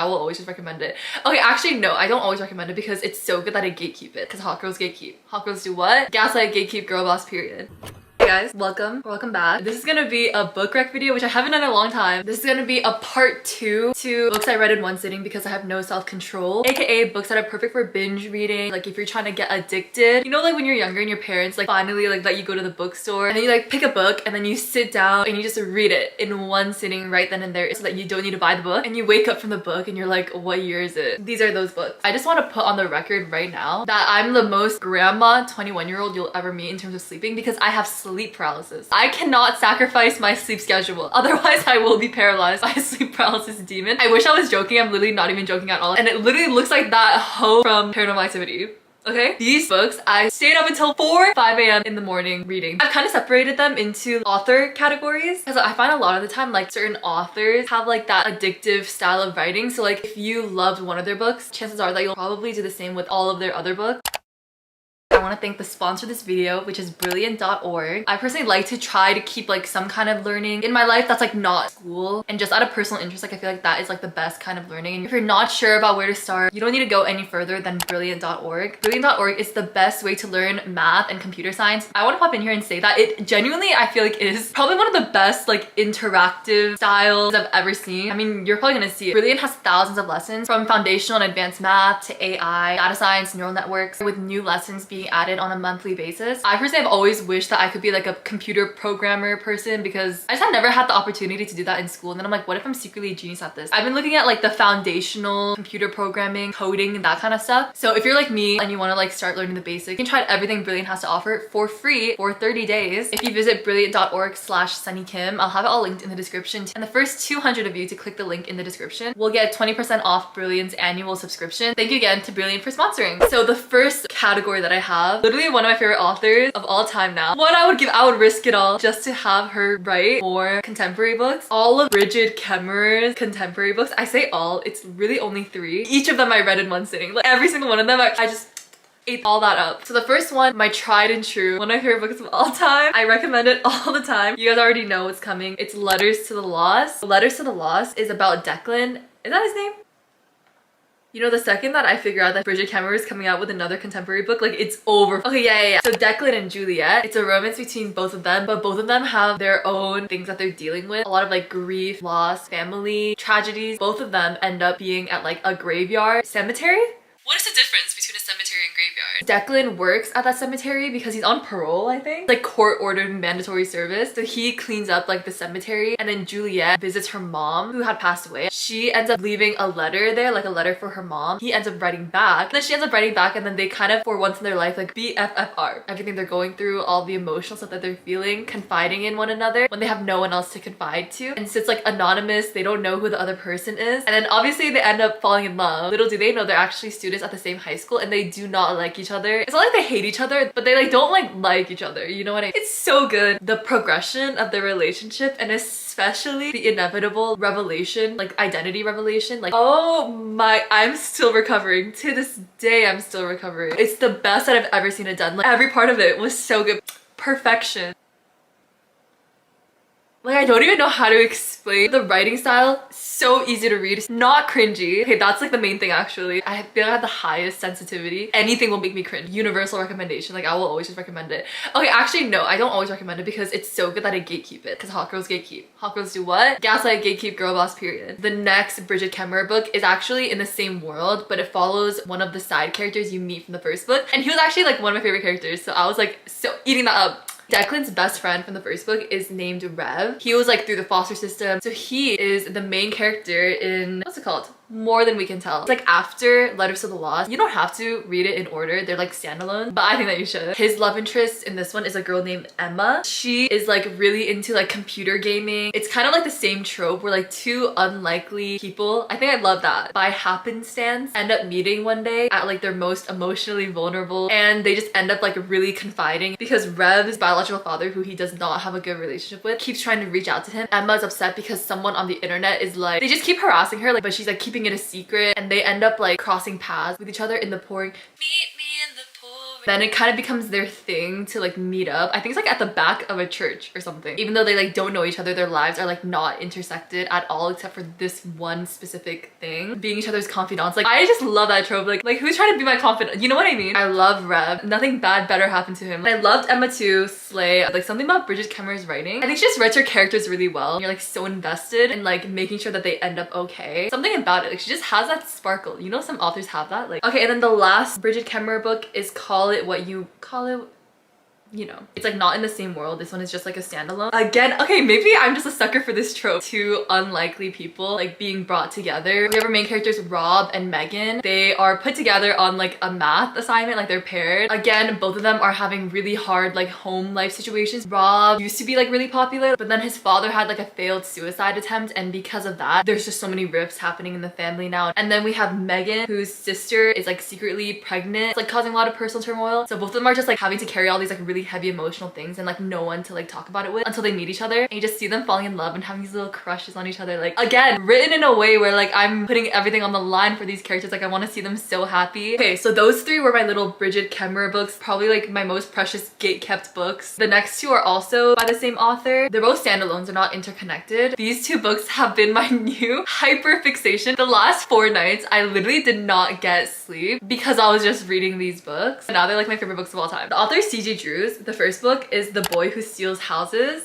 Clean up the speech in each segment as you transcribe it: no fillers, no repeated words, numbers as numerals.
I will always just recommend it. Okay, actually no, I don't always recommend it because it's so good that I gatekeep it. Because hot girls gatekeep. Hot girls do what? Gaslight, gatekeep, girl boss, period. Hey guys, welcome back. This is gonna be a book rec video, which I haven't done in a long time. This is gonna be a part 2 to books I read in one sitting because I have no self-control, aka books that are perfect for binge reading. Like if you're trying to get addicted, you know, like when you're younger and your parents like finally like let you go to the bookstore and then you like pick a book and then you sit down and you just read it in one sitting right then and there so that you don't need to buy the book, and you wake up from the book and you're like, what year is it? These are those books. I just want to put on the record right now that I'm the most grandma 21-year-old you'll ever meet in terms of sleeping because I have sleep paralysis. I cannot sacrifice my sleep schedule, otherwise I will be paralyzed by a sleep paralysis demon. I wish I was joking. I'm literally not even joking at all, and it literally looks like that hoe from Paranormal Activity. Okay, these books I stayed up until 5 a.m. in the morning reading. I've kind of separated them into author categories because I find a lot of the time like certain authors have like that addictive style of writing. So like if you loved one of their books, chances are that you'll probably do the same with all of their other books. I want to thank the sponsor of this video, which is Brilliant.org. I personally like to try to keep like some kind of learning in my life that's like not school, and just out of personal interest, like I feel like that is like the best kind of learning. And if you're not sure about where to start, you don't need to go any further than Brilliant.org. Brilliant.org is the best way to learn math and computer science. I want to pop in here and say that it genuinely, I feel like, is probably one of the best like interactive styles I've ever seen. I mean, you're probably gonna see it. Brilliant has thousands of lessons from foundational and advanced math to AI, data science, neural networks, with new lessons being added on a monthly basis. I personally have always wished that I could be like a computer programmer person because I just had never had the opportunity to do that in school. And then I'm like, what if I'm secretly a genius at this? I've been looking at like the foundational computer programming, coding, and that kind of stuff. So if you're like me and you want to like start learning the basics, you can try everything Brilliant has to offer for free for 30 days. If you visit brilliant.org/sunnykim, I'll have it all linked in the description. And the first 200 of you to click the link in the description will get 20% off Brilliant's annual subscription. Thank you again to Brilliant for sponsoring. So the first category that I have, literally one of my favorite authors of all time now. What I would risk it all just to have her write more contemporary books. All of Brigid Kemmerer's contemporary books. I say all, it's really only 3. Each of them I read in one sitting. Like every single one of them, I just ate all that up. So the first one, my tried and true, one of my favorite books of all time. I recommend it all the time. You guys already know what's coming. It's Letters to the Lost. Letters to the Lost is about Declan. Is that his name? You know, the second that I figure out that Brigid Kemmerer is coming out with another contemporary book, like it's over. Okay, yeah. So Declan and Juliet, it's a romance between both of them, but both of them have their own things that they're dealing with. A lot of like grief, loss, family, tragedies. Both of them end up being at like a graveyard cemetery. What is the difference between a cemetery and graveyard? Declan works at that cemetery because he's on parole, I think. Like court-ordered mandatory service. So he cleans up like the cemetery, and then Juliet visits her mom who had passed away. She ends up leaving a letter there, like a letter for her mom. He ends up writing back. And then she ends up writing back, and then they kind of, for once in their life, like BFFR. Everything they're going through, all the emotional stuff that they're feeling, confiding in one another when they have no one else to confide to. And so it's like anonymous, they don't know who the other person is. And then obviously they end up falling in love. Little do they know they're actually students at the same high school, and they do not like each other. It's not like they hate each other, but they like don't like each other, you know what I mean? It's so good. The progression of their relationship, and especially the inevitable revelation, like identity revelation, like oh my, I'm still recovering. To this day, I'm still recovering. It's the best that I've ever seen it done. Like every part of it was so good. Perfection. Like I don't even know how to explain the writing style. So easy to read, it's not cringy. Okay, that's like the main thing actually. I feel I have the highest sensitivity. Anything will make me cringe. Universal recommendation, like I will always just recommend it. Okay, actually no, I don't always recommend it because it's so good that I gatekeep it. Because hot girls gatekeep. Hot girls do what? Gaslight, gatekeep, girl boss, period. The next Brigid Kemmerer book is actually in the same world, but it follows one of the side characters you meet from the first book. And he was actually like one of my favorite characters, so I was like so eating that up. Declan's best friend from the first book is named Rev. He was like through the foster system. So he is the main character in, what's it called? More Than We Can Tell. It's like after Letters to the Lost. You don't have to read it in order. They're like standalone, but I think that you should. His love interest in this one is a girl named Emma. She is like really into like computer gaming. It's kind of like the same trope where like two unlikely people, I think I love that, by happenstance end up meeting one day at like their most emotionally vulnerable, and they just end up like really confiding because Rev's biological father, who he does not have a good relationship with, keeps trying to reach out to him. Emma's upset because someone on the internet is like, they just keep harassing her, like, but she's like keeping it a secret, and they end up like crossing paths with each other in the pouring. Meet me in the pouring Then it kind of becomes their thing to like meet up. I think it's like at the back of a church or something. Even though they like don't know each other, their lives are like not intersected at all except for this one specific thing. Being each other's confidants. Like I just love that trope. Like who's trying to be my confidant? You know what I mean? I love Rev. Nothing bad better happened to him. I loved Emma too, Slay. Like something about Bridget Kemmer's writing. I think she just writes her characters really well. You're like so invested in like making sure that they end up okay. Something about it. Like she just has that sparkle. You know some authors have that? Like okay, and then the last Bridget Kemmer book is Call It What You Call It. You know, it's like not in the same world. This one is just like a standalone. Again, okay, maybe I'm just a sucker for this trope. Two unlikely people like being brought together. We have our main characters, Rob and Megan. They are put together on like a math assignment, like they're paired. Again, both of them are having really hard like home life situations. Rob used to be like really popular, but then his father had like a failed suicide attempt, and because of that, there's just so many rifts happening in the family now. And then we have Megan, whose sister is like secretly pregnant. It's like causing a lot of personal turmoil. So both of them are just like having to carry all these like really heavy emotional things and like no one to like talk about it with until they meet each other, and you just see them falling in love and having these little crushes on each other. Like again, written in a way where like I'm putting everything on the line for these characters. Like I want to see them so happy. Okay, so those three were my little Bridget Kemmer books, probably like my most precious gate-kept books. The next two are also by the same author. They're both standalones, they're not interconnected. These two books have been my new hyper fixation. The last 4 nights I literally did not get sleep because I was just reading these books, and now they're like my favorite books of all time. The author is C.J. Drews. The first book is The Boy Who Steals Houses.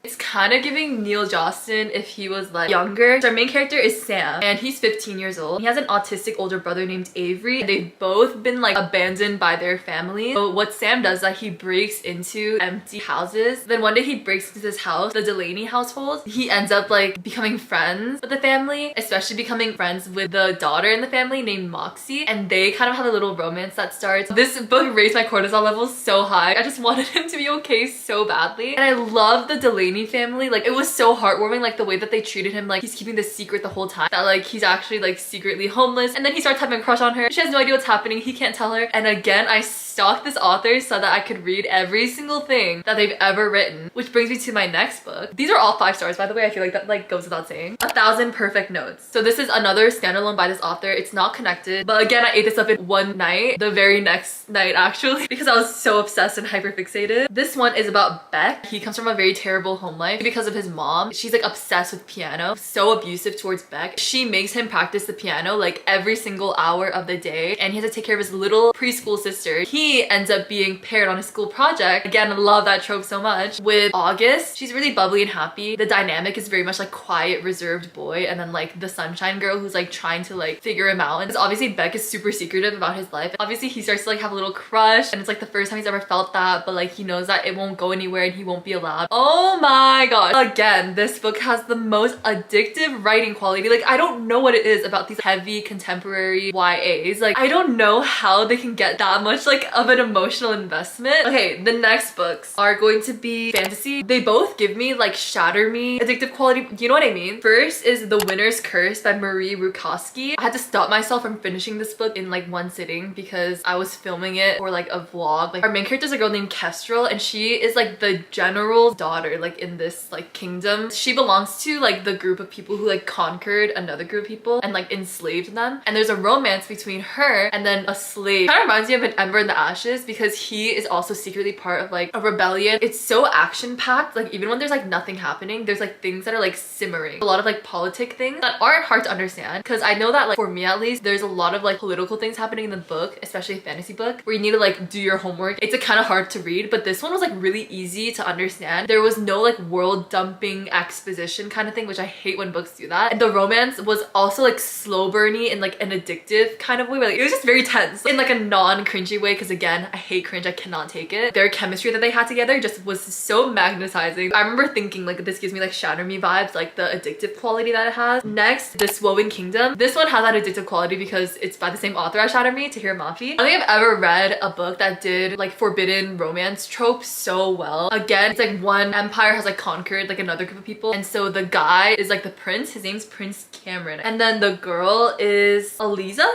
It's kind of giving Neil Jostin if he was like younger. So our main character is Sam, and he's 15 years old. He has an autistic older brother named Avery, and they've both been like abandoned by their family. So what Sam does is that he breaks into empty houses. Then one day he breaks into this house, the Delaney household. He ends up like becoming friends with the family, especially becoming friends with the daughter in the family named Moxie, and they kind of have a little romance that starts. This book raised my cortisol levels so high. I just wanted him to be okay so badly, and I love the Delaney family. Like it was so heartwarming, like the way that they treated him. Like he's keeping this secret the whole time, that like he's actually like secretly homeless, and then he starts having a crush on her. She has no idea what's happening. He can't tell her. And again, I stalked this author so that I could read every single thing that they've ever written, which brings me to my next book. These are all 5 stars, by the way. I feel like that like goes without saying. 1,000 Perfect Notes. So this is another standalone by this author. It's not connected, but again, I ate this up in one night, the very next night actually, because I was so obsessed and hyperfixated. This one is about Beck. He comes from a very terrible home life because of his mom. She's like obsessed with piano, so abusive towards Beck. She makes him practice the piano like every single hour of the day, and he has to take care of his little preschool sister. He ends up being paired on a school project. Again, I love that trope so much. With August, she's really bubbly and happy. The dynamic is very much like quiet, reserved boy, and then like the sunshine girl who's like trying to like figure him out. And obviously Beck is super secretive about his life. Obviously he starts to like have a little crush, and it's like the first time he's ever felt that, but like he knows that it won't go anywhere and he won't be allowed. Oh my god. Again, this book has the most addictive writing quality. Like I don't know what it is about these heavy contemporary YAs. Like I don't know how they can get that much like of an emotional investment. Okay, the next books are going to be fantasy. They both give me like shatter me addictive quality. You know what I mean? First is The Winner's Curse by Marie Rukowski. I had to stop myself from finishing this book in like one sitting because I was filming it for like a vlog. Like our main character is a girl named Kestrel, and she is like the general's daughter like in this like kingdom. She belongs to like the group of people who like conquered another group of people and like enslaved them, and there's a romance between her and then a slave. Kind of reminds me of An Ember in the Ashes because he is also secretly part of like a rebellion. It's so action-packed. Like even when there's like nothing happening, there's like things that are like simmering. A lot of like politic things that aren't hard to understand, because I know that like for me at least, there's a lot of like political things happening in the book, especially a fantasy book, where you need to like do your homework. It's kind of hard to read, but this one was like really easy to understand. There was no like world dumping exposition kind of thing, which I hate when books do that. And the romance was also like slow burny in like an addictive kind of way, where like it was just very tense in like a non-cringy way, because again, I hate cringe. I cannot take it. Their chemistry that they had together just was so magnetizing. I remember thinking like this gives me like Shatter Me vibes, like the addictive quality that it has. Next, This Woven Kingdom. This one has that addictive quality because it's by the same author as Shatter Me, Tahira Mafi. I don't think I've ever read a book that did like forbidden romance tropes so well. Again, it's like one empire has like conquered like another group of people, and so the guy is like the prince. His name's Prince Cameron, and then the girl is Eliza,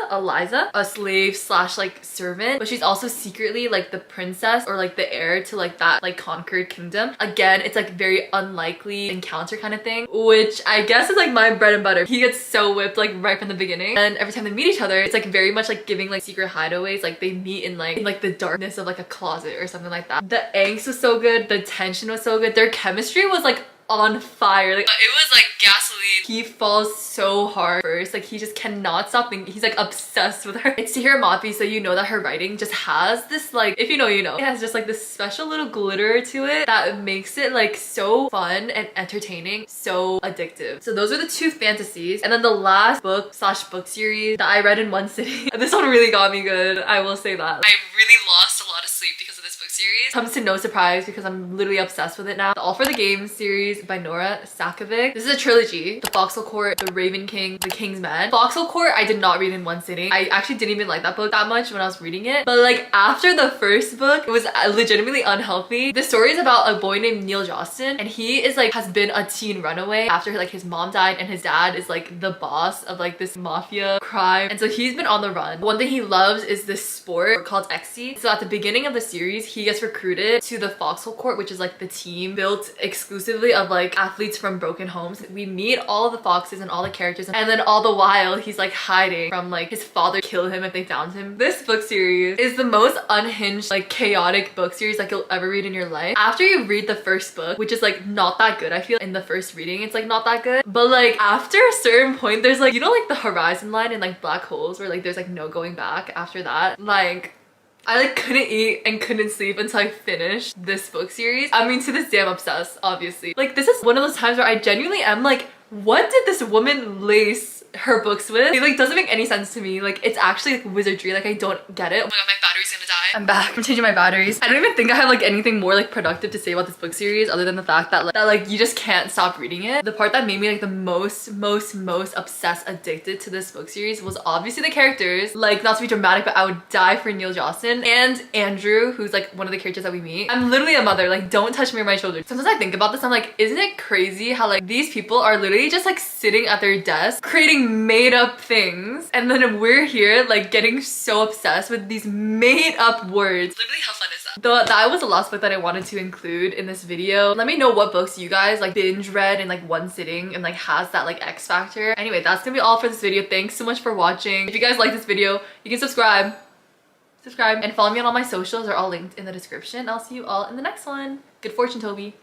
a slave slash like servant, but she's also secretly like the princess or like the heir to like that like conquered kingdom. Again, it's like very unlikely encounter kind of thing, which I guess is like my bread and butter. He gets so whipped like right from the beginning, and every time they meet each other, it's like very much like giving like secret hideaways. Like they meet in like the darkness of like a closet or something like that. The angst was so good, the tension was so good, their chemistry was like on fire. Like it was like gasoline. He falls so hard first, like he just cannot stop thinking. He's like obsessed with her. It's Tahira Mafi, so you know that her writing just has this like, if you know you know, it has just like this special little glitter to it that makes it like so fun and entertaining, so addictive. So those are the two fantasies, and then the last book slash book series that I read in one sitting. This one really got me good, I will say that. I really lost a lot of sleep because of this book series. Comes to no surprise because I'm literally obsessed with it now. The All for the Game series by Nora Sakavic. This is a trilogy. The Foxhole Court, The Raven King, The King's Men. Foxhole Court I did not read in one sitting. I actually didn't even like that book that much when I was reading it, but like after the first book, it was legitimately unhealthy. The story is about a boy named Neil Jostin, and he is like has been a teen runaway after like his mom died, and his dad is like the boss of like this mafia crime, and so he's been on the run. One thing he loves is this sport called Exy. So at the beginning of the series, he gets recruited to the Foxhole Court, which is like the team built exclusively of like athletes from broken homes. We meet all of the foxes and all the characters, and then all the while he's like hiding from like his father kill him if they found him. This book series is the most unhinged, like chaotic book series like you'll ever read in your life. After you read the first book, which is like not that good, I feel in the first reading it's like not that good, but like after a certain point there's like, you know, like the horizon line and like black holes where like there's like no going back after that. Like I like couldn't eat and couldn't sleep until I finished this book series. I mean, to this day I'm obsessed, obviously. Like this is one of those times where I genuinely am like, what did this woman lace her books with? It like doesn't make any sense to me. Like it's actually like wizardry. Like I don't get it. Oh my god, my battery's gonna die. I'm back. I'm changing my batteries. I don't even think I have like anything more like productive to say about this book series other than the fact that like you just can't stop reading it. The part that made me like the most obsessed, addicted to this book series was obviously the characters. Like not to be dramatic, but I would die for Neil Jostin and Andrew, who's like one of the characters that we meet. I'm literally a mother. Like don't touch me or my children. Sometimes I think about this, I'm like, isn't it crazy how like these people are literally just like sitting at their desk creating made up things, and then we're here like getting so obsessed with these made up words. Literally, how fun is that? That was the last book that I wanted to include in this video. Let me know what books you guys like binge read in like one sitting and like has that like X factor. Anyway, that's gonna be all for this video. Thanks so much for watching. If you guys like this video, you can subscribe and follow me on all my socials. They're all linked in the description. I'll see you all in the next one. Good fortune, Toby.